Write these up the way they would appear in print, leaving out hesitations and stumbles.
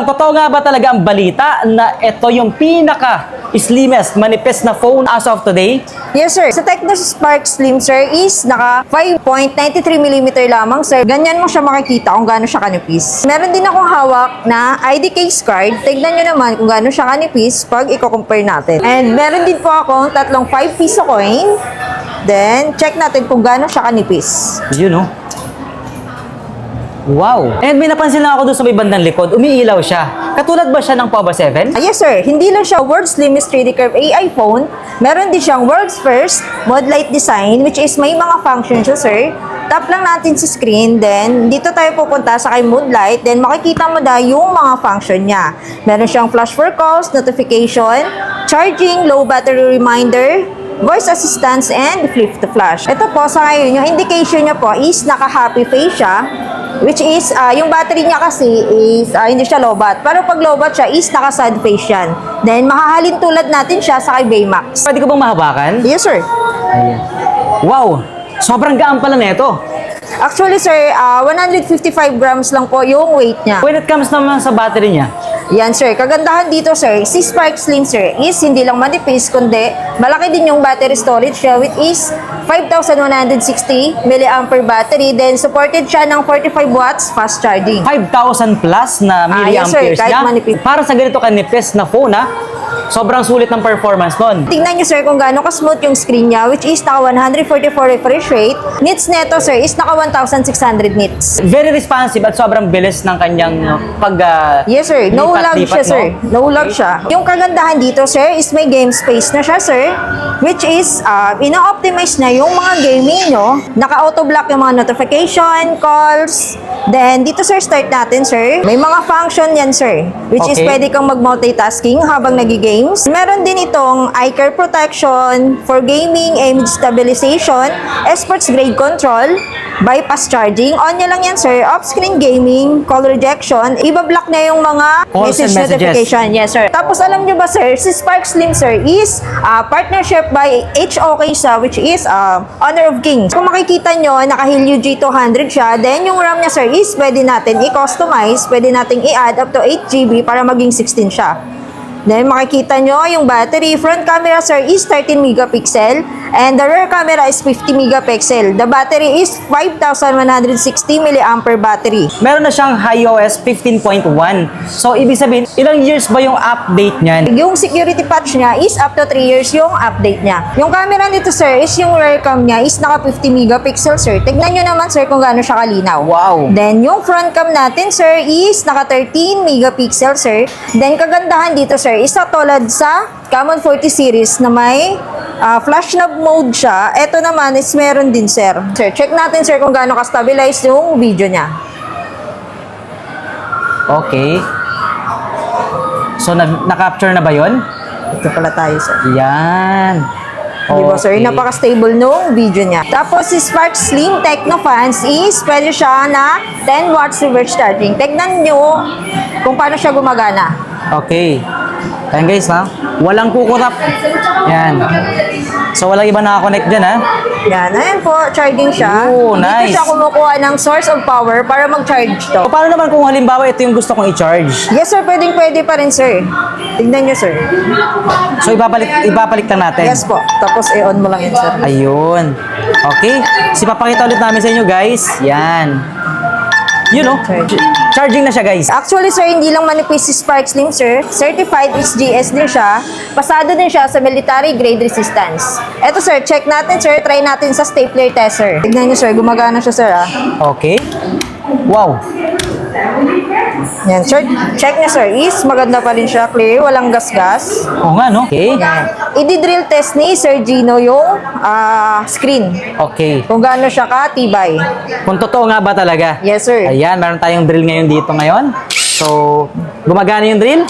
Totoo nga ba talaga ang balita na ito yung pinaka-slimmest, manipis na phone as of today? Yes, sir. Sa Tecno Spark Slim, sir, is naka 5.93mm lamang, sir. Ganyan mo siya makikita kung gaano siya kanipis. Meron din akong hawak na ID case card. Tignan nyo naman kung gaano siya kanipis pag i-compare natin. And meron din po akong tatlong 5 piso coin. Then, check natin kung gaano siya kanipis. Yun, no? Wow! And may napansin lang ako doon sa may bandang likod, umiilaw siya. Katulad ba siya ng Povo 7? Yes, sir. Hindi lang siya world's slimmest 3D curve AI phone. Meron din siyang world's first mod light design, which is may mga functions siya, sir. Tap lang natin sa screen, then dito tayo pupunta sa kay mood light, then makikita mo na yung mga function niya. Meron siyang flash for calls, notification, charging, low battery reminder, voice assistance, and flip to flash. Ito po, sa ngayon, yung indication niya po is naka-happy face siya, which is, yung battery niya kasi is, hindi siya low-bat. Pero pag low-bat siya is naka-sad face yan. Then, makahalin tulad natin siya sa kay Baymax. Pwede ko bang mahawakan? Yes, sir. Ayan. Wow! Sobrang gaan pala nito. Actually, sir, 155 grams lang po yung weight niya. When it comes naman sa battery niya, Yan, sir. Kagandahan dito, sir, si Spark Slim, sir, is hindi lang manipis, kundi malaki din yung battery storage siya, which is 5,160 mAh battery. Then, supported siya ng 45 watts fast charging. 5,000 plus na yes, sir. milliamperes Kahit niya. manipis. Para sa ganito kanipis na phone, sobrang sulit ng performance nun. Tingnan nyo, sir, kung gaano ka-smooth yung screen niya, which is naka 144 refresh rate. Nits neto, sir, is naka 1,600 nits. Very responsive at sobrang bilis ng kanyang Yes, sir. No lag lipat-lipat, siya, sir. no? No lag siya. Yung kagandahan dito, sir, is may game space na siya, sir. Which is, ina-optimize na yung mga gaming nyo. Naka-auto-block yung mga notification, calls. Then, dito, sir, start natin, sir. May mga function yan, sir. Which is Okay. pwede kang mag-multitasking habang nag-games. Meron din itong eye care protection for gaming, image stabilization, experts grade control, bypass charging. On nyo lang yan, sir. Off-screen gaming, call rejection. Iba-block na yung mga Calls and messages. notification. Yes, sir. Tapos, alam nyo ba, sir, si Spark Slim, sir, is partnership by HOK siya, which is Honor of Kings. Kung makikita nyo, naka-Helio G200 siya. Then, yung RAM niya, sir, is pwede natin i-customize, pwede natin i-add up to 8GB para maging 16 siya. Then, makikita nyo yung battery. Front camera, sir, is 13 megapixel. And the rear camera is 50 megapixel. The battery is 5,160 mAh battery. Meron na siyang iOS 15.1. So, ibig sabihin, ilang years ba yung update niyan? Yung security patch niya is up to 3 years yung update niya. Yung camera nito, sir, is yung rear cam niya is naka 50 megapixel, sir. Tignan nyo naman, sir, kung gaano siya kalinaw. Wow! Then, yung front cam natin, sir, is naka 13 megapixel, sir. Then, kagandahan dito, sir, is katulad sa Camon 40 series na may flash knob mode siya. Ito naman is meron din, sir. Sir, check natin, sir, kung gaano ka-stabilize yung video niya. Okay. So, na-capture na ba yon? Ito pala tayo, sir. Yan. Di ba, sir? Okay. Napaka-stable nung video niya. Tapos, si Spark Slim Tecno Fans is pwede siya na 10 watts reverse charging. Tignan nyo kung paano siya gumagana. Okay. Ayan guys, walang kukurap. Yan. So, walang iba nakakonect dyan, Yan. Ayan po, charging siya. Oh, nice. Dito siya kumukuha ng source of power para mag-charge to. So, paano naman kung halimbawa ito yung gusto kong i-charge? Yes, sir. Pwede pa rin, sir. Tignan nyo, sir. So, ibabalik lang natin. Yes po. Tapos, i-on mo lang yan, sir. Ayun. Okay. Papakita ulit namin sa inyo, guys. Yan. You know, charging na siya, guys. Actually, sir, hindi lang manipis si Spark Slim, sir. Certified SGS din siya. Pasado din siya sa military grade resistance. Eto, sir, check natin, sir. Try natin sa stapler test, sir. Tignan niyo, sir. Gumagana siya, sir, Okay. Wow. Yan, sir. Check niya, sir. Is maganda pa rin siya. Clear. Walang gas-gas. Oo nga, no? Okay. Yan. I-drill test ni Sir Gino yung screen. Okay. Kung gaano siya katibay. Kung totoo nga ba talaga? Yes, sir. Ayan, meron tayong drill ngayon dito ngayon. So, gumagana yung drill.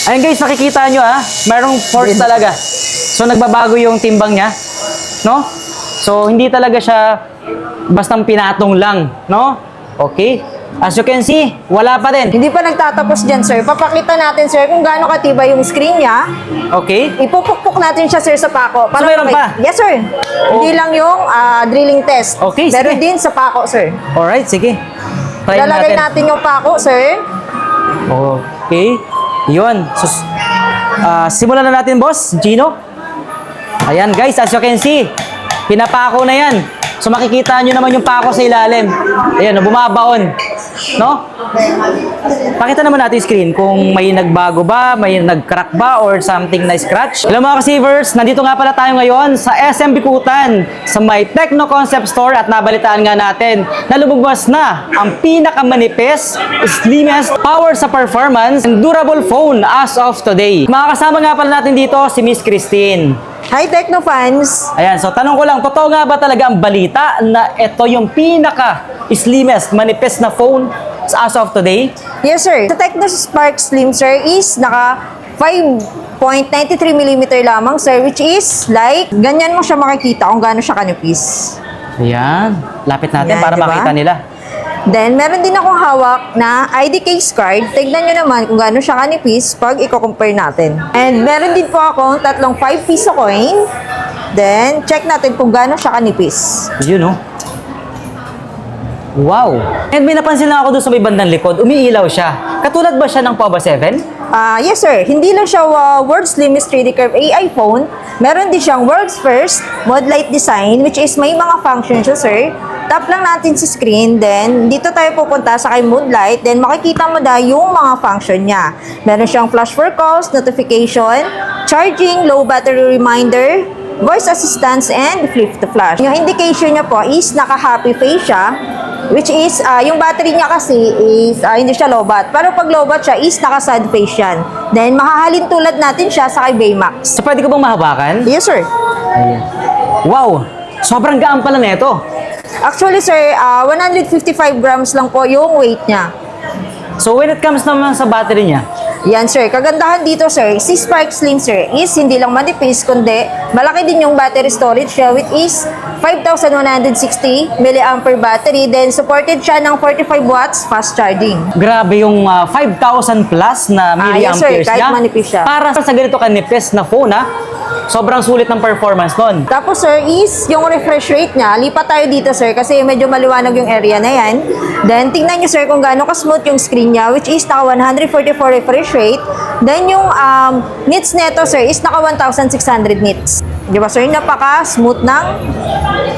Ayan guys, makikita nyo merong force talaga. So, nagbabago yung timbang niya. No? So, hindi talaga siya bastang pinatong lang. No? Okay. As you can see, wala pa din. Hindi pa nagtatapos dyan, sir. Papakita natin, sir, kung gaano katibay yung screen niya. Okay. Ipupukpuk natin siya, sir, sa pako. So, meron pa? Yes, sir. Hindi lang yung drilling test. Okay, Meron sige. din sa pako, sir. Alright, sige. Try Lalagay natin. natin yung pako, sir. Okay. Yun. So, simulan na natin, boss. Gino. Ayan, guys. As you can see, pinapako na yan. So, makikita nyo naman yung pako sa ilalim. Ayan, bumabaon. No? Pakita naman natin yung screen kung may nagbago ba, may nag-crack ba, or something na scratch. Hello mga ka-savers, nandito nga pala tayo ngayon sa SM Bikutan, sa may Techno Concept Store, at nabalitaan nga natin na lumabas na ang pinakamanipis, slimmest, power sa performance, and durable phone as of today. Makakasama nga pala natin dito si Miss Christine. Hi, Techno fans! Ayan, so tanong ko lang, totoo nga ba talaga ang balita na ito yung pinaka-slimmest, manipis na phone as of today? Yes, sir. The Tecno Spark Slim, sir, is naka 5.93mm lamang, sir, which is like, ganyan mo siya makikita kung gaano siya kanipis. Ayan, lapit natin Ayan, para diba? makita nila. Then, meron din akong hawak na ID case card. Tignan nyo naman kung gaano siya kanipis pag i-compare natin. And meron din po akong tatlong 5 piso coin. Then, check natin kung gaano siya kanipis. Yun, oh. Wow! And may napansin lang ako doon sa may bandang likod, umiilaw siya. Katulad ba siya ng Pova 7? Yes, sir. Hindi lang siya world's slimmest 3D curve AI phone. Meron din siyang world's first mod light design, which is may mga functions siya, sir. Tap lang natin sa screen, then dito tayo pupunta sa kay mood light, then makikita mo na yung mga function niya. Meron siyang flash for calls, notification, charging, low battery reminder, voice assistance, and flip to flash. Yung indication niya po is naka-happy face siya, which is, yung battery niya kasi is, hindi siya low-bat. Pero pag low-bat siya is naka-sad face yan. Then, makahalin tulad natin siya sa kay Baymax. So, pwede ko bang mahabakan? Yes, sir. Ayan. Wow! Sobrang gaan pala nito. Actually, sir, 155 grams lang po yung weight niya. So, when it comes naman sa battery niya, Yan, sir. Kagandahan dito, sir, si Spark Slim, sir, is hindi lang manipis, kundi malaki din yung battery storage siya, which is 5,160 mAh battery. Then, supported siya ng 45 watts fast charging. grabe yung 5,000 plus na yes, sir. milliamperes Kahit niya. manipis siya. Para sa ganito kanipis na phone, ha? Sobrang sulit ng performance nun. Tapos, sir, is yung refresh rate niya. Lipat tayo dito, sir, kasi medyo maliwanag yung area na yan. Then, tingnan nyo, sir, kung gaano ka-smooth yung screen niya, which is naka 144 refresh rate. Then, yung nits neto, sir, is naka 1,600 nits. Di ba, sir? Napaka-smooth ng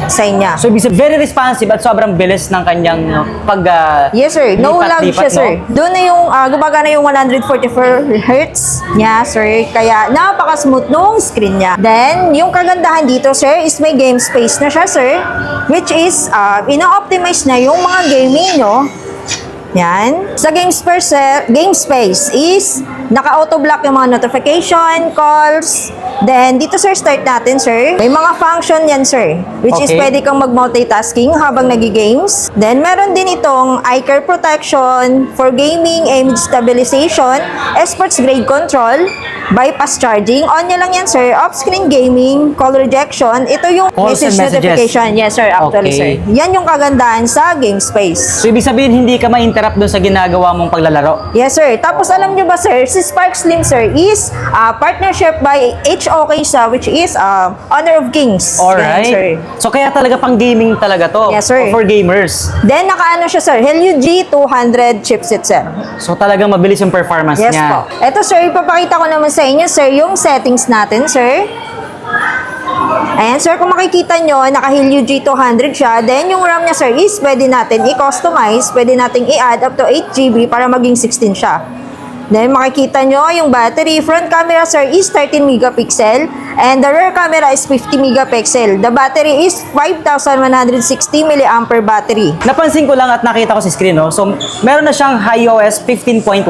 sign niya. So, ibig sabihin, very responsive at sobrang bilis ng kanyang Yes, sir. No lag siya, sir. no? Doon na yung, gumagana yung 144 Hz niya, sir. Kaya, napaka-smooth nung screen niya. Then, yung kagandahan dito, sir, is may game space na siya, sir. Which is, ina-optimize na yung mga gaming nyo. Yan. Sa game space is naka-auto-block yung mga notification, calls. Then, dito, sir, start natin, sir. May mga function yan, sir. Which is Okay. pwede kang mag-multitasking habang nag-games. Then, meron din itong eye care protection for gaming, image stabilization, sports grade control, bypass charging. On nyo lang yan, sir. Off-screen gaming, call rejection. Ito yung Calls and message messages. notification. Yes, sir. Actually, Okay. sir. Yan yung kagandahan sa game space. So, ibig sabihin, hindi ka ma-interrupt doon sa ginagawa mong paglalaro. Yes, sir. Tapos alam nyo ba, sir, si Spark Slim, sir, is partnership by HOK, which is Honor of Kings. Yan, sir. Alright. So, kaya talaga pang gaming talaga to. Yes, sir. O for gamers. Then, nakaano siya, sir, Helio G200 chipset, sir. So, talagang mabilis yung performance Yes niya. po. Ito, sir, ipapakita ko naman sa inyo, sir, yung settings natin, sir. Ayan, sir, kung makikita nyo, naka-Helio G200 siya. Then, yung RAM niya, sir, is pwede natin i-customize, pwede natin i-add up to 8GB para maging 16 siya. Then, makikita nyo yung battery. Front camera, sir, is 13 megapixel. And the rear camera is 50 megapixel. The battery is 5,160 mAh battery. Napansin ko lang at nakita ko sa screen, no? So, meron na siyang iOS 15.1.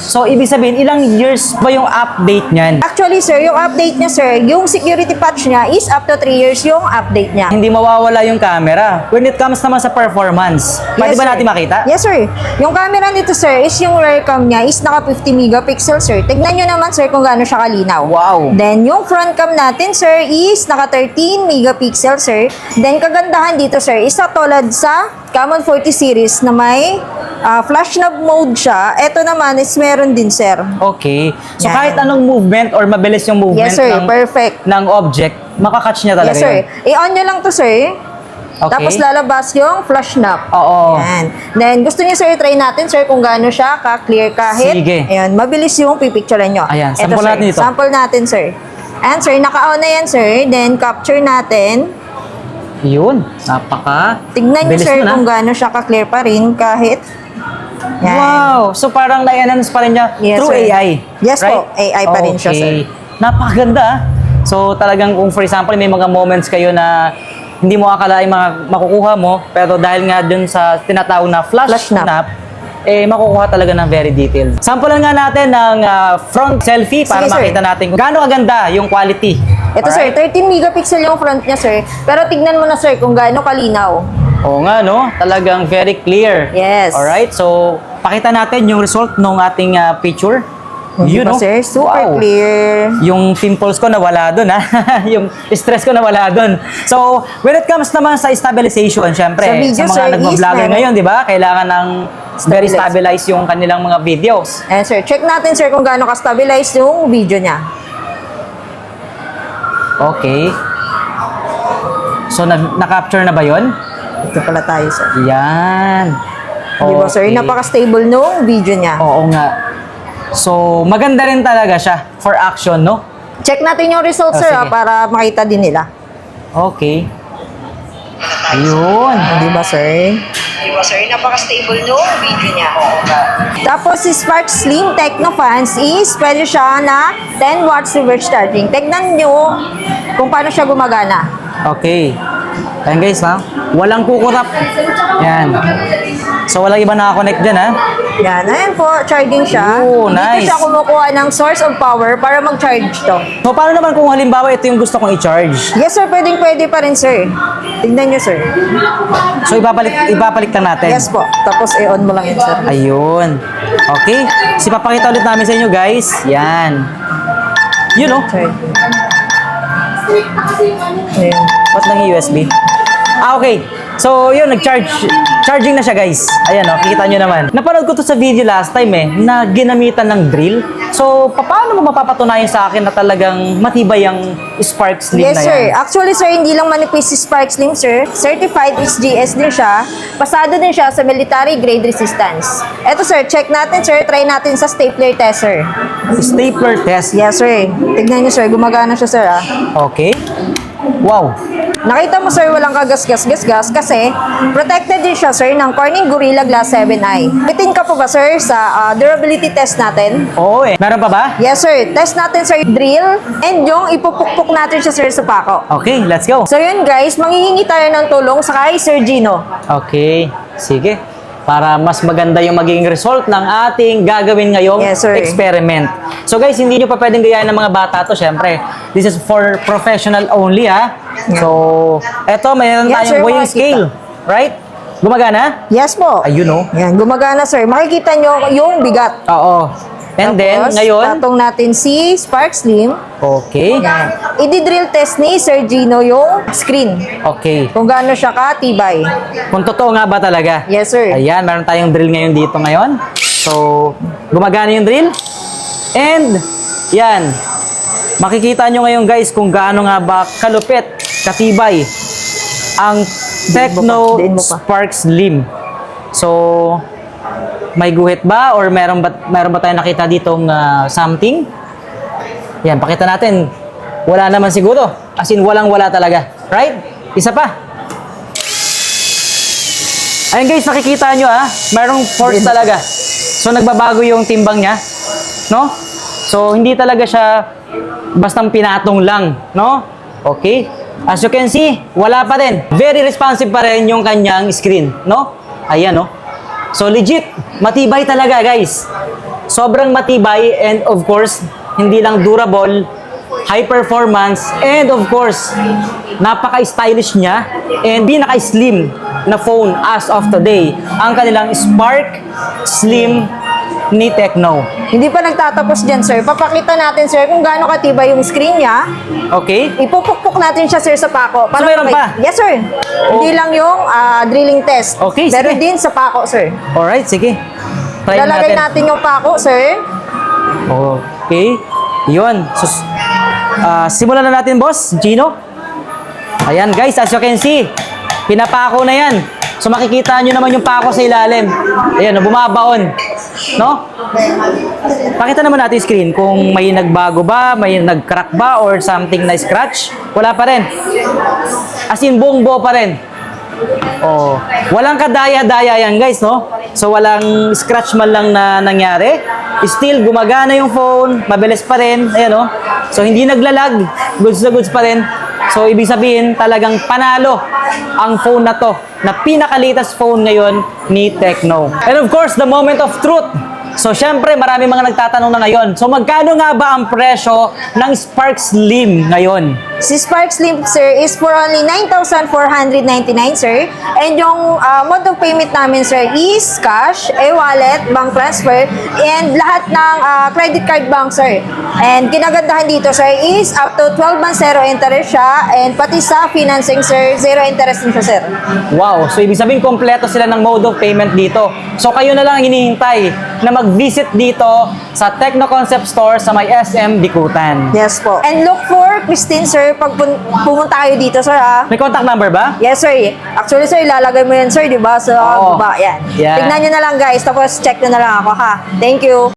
So, ibig sabihin, ilang years ba yung update niyan? Actually, sir, yung update niya, sir, yung security patch niya is up to 3 years yung update niya. Hindi mawawala yung camera. When it comes naman sa performance, pwede Yes, ba sir. natin makita? Yes, sir. Yung camera nito, sir, is yung rear cam niya is naka 50 megapixel, sir. Tignan nyo naman, sir, kung gaano siya kalinaw. Wow. Then, yung front cam natin, sir, is naka 13 megapixel, sir. Then, kagandahan dito, sir, is tulad sa Camon 40 series na may flash knob mode siya. Ito naman is meron din, sir. Okay. So, Yan. kahit anong movement or mabilis yung movement Yes, sir. Perfect. ng object, makakatch niya talaga Yes, sir. yun. I-on nyo lang to, sir. Okay. Tapos lalabas yung flash knob. Oo. Yan. Then, gusto niyo sir, try natin sir kung gaano siya ka-clear kahit. Sige. Ayan, mabilis yung pipicturean nyo. Ayan, Eto, sample sir. natin ito. Sample natin sir. And sir, naka-on na yan sir. Then, capture natin. Yun. Napaka. Tignan niyo bilis sir nun, kung gaano siya ka-clear pa rin kahit. Yan. Wow! So parang na-enhance pa rin niya Yes, through sir. AI. Yes right? po, AI pa rin siya, sir. Napakaganda ah. So talagang kung for example may mga moments kayo na hindi mo akalain makukuha mo, pero dahil nga dun sa tinatawag na flash Flash knob. snap, eh makukuha talaga ng very detailed. Sampulan nga natin ng front selfie para Sige, sir. makita natin kung gaano kaganda yung quality. Ito sir, 13 megapixel yung front niya sir. Pero tignan mo na sir kung gaano kalinaw. Oo nga, no? Talagang very clear. Yes. Alright, so pakita natin yung result ng ating picture. Di ba, No? sir? Super Wow. clear. Yung pimples ko nawala dun, ha? Yung stress ko nawala dun. So, when it comes naman sa stabilization, syempre, Sa video, mga sir, nagmo-vlogger meron. ngayon, di ba? Kailangan ng very Stabilize. stabilized yung kanilang mga videos. And sir, check natin sir kung gaano ka-stabilize yung video niya. Okay. So, na-capture na ba yon? Ito pala tayo sir. Yan. Di ba sir? Okay. Napaka-stable nung video niya. Oo nga. So, maganda rin talaga siya for action, no? Check natin yung results Oh, sir sige. para makita din nila. Okay. Ayun. Di ba sir? Di ba sir, napaka-stable nung video niya. Tapos si Spark Slim Techno Fans is pwede siya na 10 watts reverse charging. Tignan nyo kung paano siya gumagana. Okay. Ayan guys, ha? Walang kukurap. Yan. So, walang iba nakakonect dyan, ha? Yan, ayan po, charging siya. Oh, nice. Dito siya kumukuha ng source of power para mag-charge to. So, paano naman kung halimbawa ito yung gusto kong i-charge? Yes sir, pwede pa rin sir. Tignan nyo sir. So, ipapalit lang natin. Yes po, tapos i-on mo lang yun sir. Ayun. Okay. So, ipapakita ulit namin sa inyo, guys. Yan. Yun, no? Charge. Ayun. Ba't lang yung USB? Okay. So, yun, charging na siya, guys. Ayan, oh, kikita nyo naman. Napanood ko to sa video last time, na ginamitan ng drill. So, paano mo mapapatunayan sa akin na talagang matibay ang Spark Slim Yes na sir. yan? Actually sir, hindi lang manipis si Spark Slim sir. Certified SGS din siya. Pasado din siya sa military grade resistance. Eto sir, check natin sir. Try natin sa stapler test sir. Stapler test. Yes sir. Tignan nyo sir, gumagana siya sir ah. Okay. Wow. Nakita mo sir, walang kagas-gas-gas-gas kasi protected din siya sir ng Corning Gorilla Glass 7i. Bitin ka po ba sir sa durability test natin? Oo eh. Meron pa ba? Yes sir. Test natin sir drill and yung ipupukpuk natin siya sir sa pako. Okay, let's go. So yun guys, manghihingi tayo ng tulong sa kay Sir Gino. Okay. Sige. Para mas maganda yung magiging result ng ating gagawin ngayong Yes, sir. experiment. So guys, hindi nyo pa pwedeng gayahin ng mga bata to, syempre. This is for professional only, ha? So, eto, mayroon Yes, tayong sir, weighing makikita. scale. Right? Gumagana? Yes po. Ayun, oh. Yan, gumagana sir. Makikita nyo yung bigat. Oo. And then, Tapos, ngayon, tatong natin si Spark Slim. okay. Yan. I-drill test ni Sir Gino yung screen. Okay. Kung gaano siya katibay. Kung totoo nga ba talaga? Yes, sir. Ayan, meron tayong drill ngayon dito ngayon. So, gumagana yung drill. And, yan. Makikita nyo ngayon guys kung gaano nga ba kalupit, katibay ang Tecno Diin mo pa. Spark Slim. So, may guhit ba or meron ba tayong nakita ditong something? Yan, pakita natin. Wala naman siguro. As in, walang-wala talaga. Right? Isa pa. Ayun guys, nakikita nyo merong force talaga. So nagbabago yung timbang niya, no? So hindi talaga siya bastang pinatong lang, no? Okay? As you can see, wala pa din. Very responsive pa rin yung kanyang screen, no? Ayan, no? So legit, matibay talaga guys. Sobrang matibay and of course, hindi lang durable, high performance, and of course, napaka-stylish niya and pinaka-slim na phone as of today. Ang kanilang Spark Slim ni Tecno. Hindi pa nagtatapos dyan sir. Papakita natin sir kung gaano katibay yung screen niya. Okay? Ipupukpuk natin siya sir sa pako. So, meron pa? Yes sir. Hindi lang yung drilling test. Okay, Meron sige. din sa pako sir. Alright, sige. Try Lalagay natin. natin yung pako sir. Okay. Yun. So, simulan na natin, boss. Gino. Ayan, guys. As you can see, Pinapako na yan. So makikita nyo naman yung pako sa ilalim. Ayan, bumabaon. No? Pakita naman natin yung screen kung may nagbago ba, may nag-crack ba, or something na scratch. Wala pa rin. As in, buong buo pa rin. Oh, walang kadaya-daya yan guys, no? So walang scratch man lang na nangyari. Still, gumagana yung phone, mabilis pa rin. Ayan, no? So hindi naglalag, goods na goods pa rin. So ibig sabihin, talagang panalo ang phone na to, na pinaka-latest phone ngayon ni Tecno. And of course, the moment of truth. So, syempre, marami mga nagtatanong na ngayon. So, magkano nga ba ang presyo ng Spark Slim ngayon? Si Spark Slim, sir, is for only 9,499, sir. And yung mode of payment namin, sir, is cash, e-wallet, bank transfer, and lahat ng credit card bank, sir. And kinagandahan dito, sir, is up to 12 months zero interest siya, and pati sa financing, sir, zero interest din siya, sir. Wow! So, ibig sabihin, kompleto sila ng mode of payment dito. So, kayo na lang ang hinihintay na mag-visit dito sa Tecno Concept Store sa may SM Bikutan. Yes po. And look for Christine, sir, pag pumunta kayo dito, sir, ha? May contact number ba? Yes, sir. Actually, sir, ilalagay mo yan, sir, di ba? Sa Oo. baba, yan. Yan. Tignan nyo na lang, guys. Tapos, check nyo na lang ako, ha? Thank you.